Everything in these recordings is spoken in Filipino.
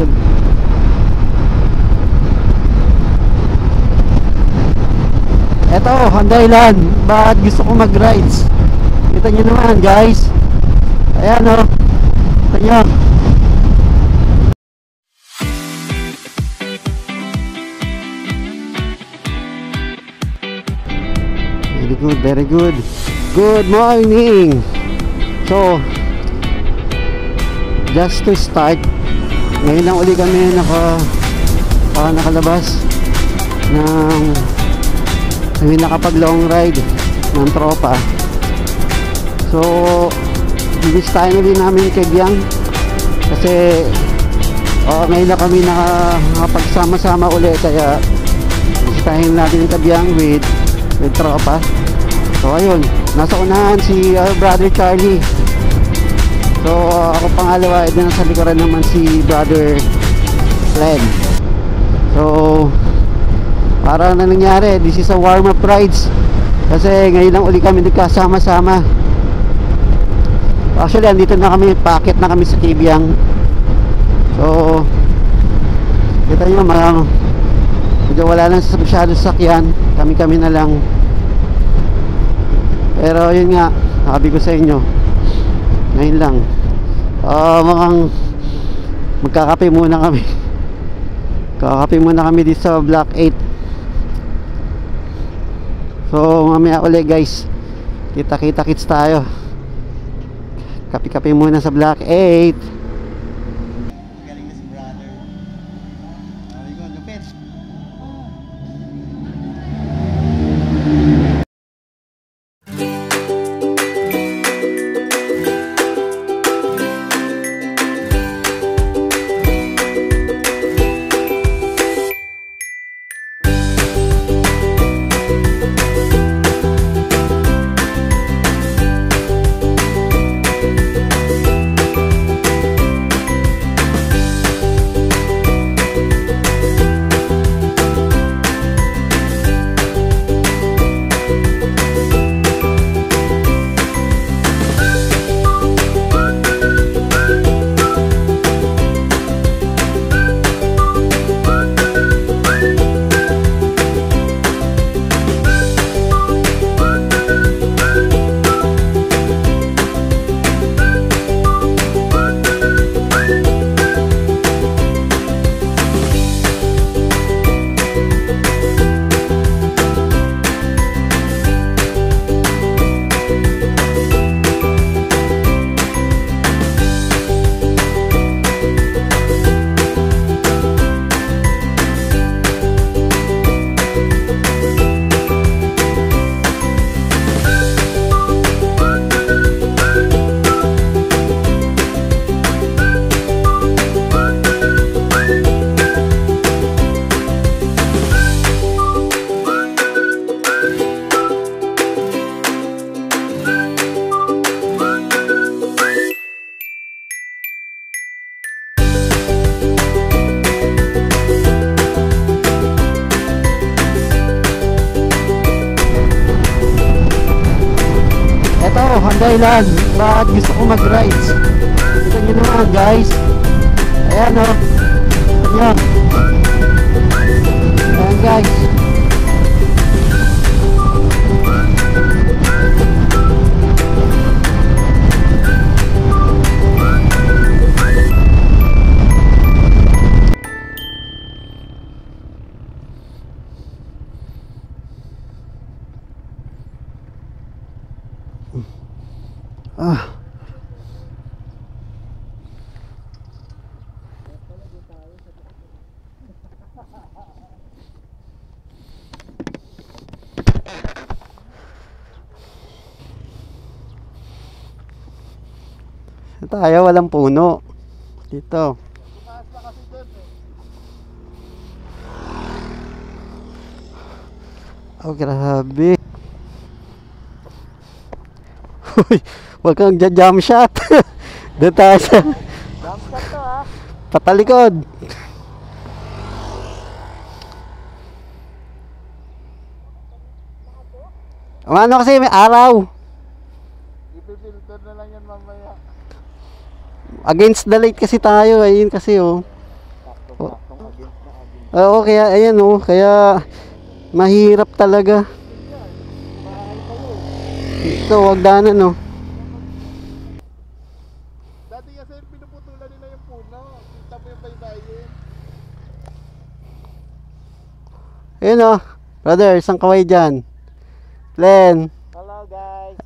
yun. Eto, ang dahilan bakit gusto ko mag-rides. Kita nyo naman guys. Ayan o. Kita nyo. Very good, very good. Good morning. So, just to start, ngayon lang uli kami nakalabas ng nakapag long ride ng tropa. So, bibisitahin ulit namin kay Biang kasi ngayon lang kami nakapagsama-sama ulit, kaya bibisitahin natin kay Biang with tropa. So ayun, nasa unahan si brother Charlie. So ako pangalawa, din nasa likuran naman si brother Glenn. So parang na nangyari, this is a warm up rides kasi ngayon lang uli kami nagkasama-sama. Actually andito na kami, packet na kami sa Kibiang. So kita nyo, medyo wala lang masyado sasakyan, kami-kami na lang. Pero yun nga, sabi ko sa inyo, ngayon lang mukhang magkakape muna kami. Kakape muna kami dito sa Block 8. So mamaya ulit guys, kita kits tayo. Kape-kape muna sa Block 8. Dahilan bakit gusto ko mag-rides. Kita nyo naman guys. Ayan o. Ayan. Ayan guys. Tayo walang puno dito. Oh grabe. Huwag kang jump shot. Doon tayo sa jump shot to ha. Patalikod. Ano kasi may araw. Ipipilter na lang yan mamaya. Against the light kasi tayo, ayun kasi oh. Oo, kaya ayan oh, kaya mahirap talaga. Ito, wagdanan oh. Dati kasi pinuputulan nila yung puno. Kita mo yung baybayin. Ayun oh, brother, isang kaway dyan. Len. Hello guys.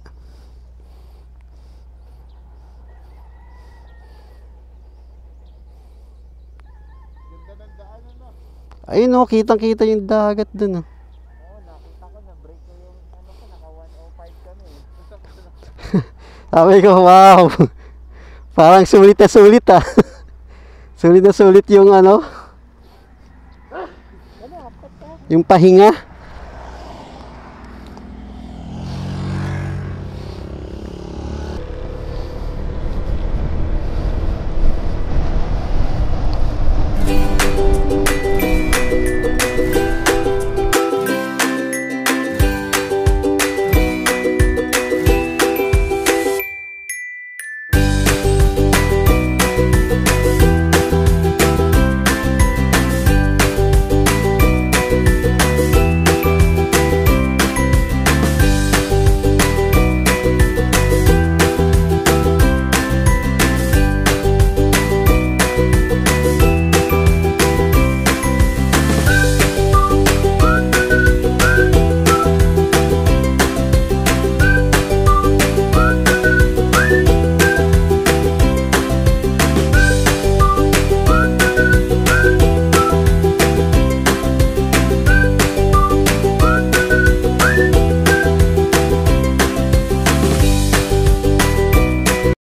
Ganda ng daan ano. Ayun oh, kitang-kita yung dagat dun oh. Oo, nakita ko na break ko yung ano ko, naka 105 kami. Sabi ko, wow. Parang sulit na sulit ah. Sulit na sulit yung ano, yung pahinga.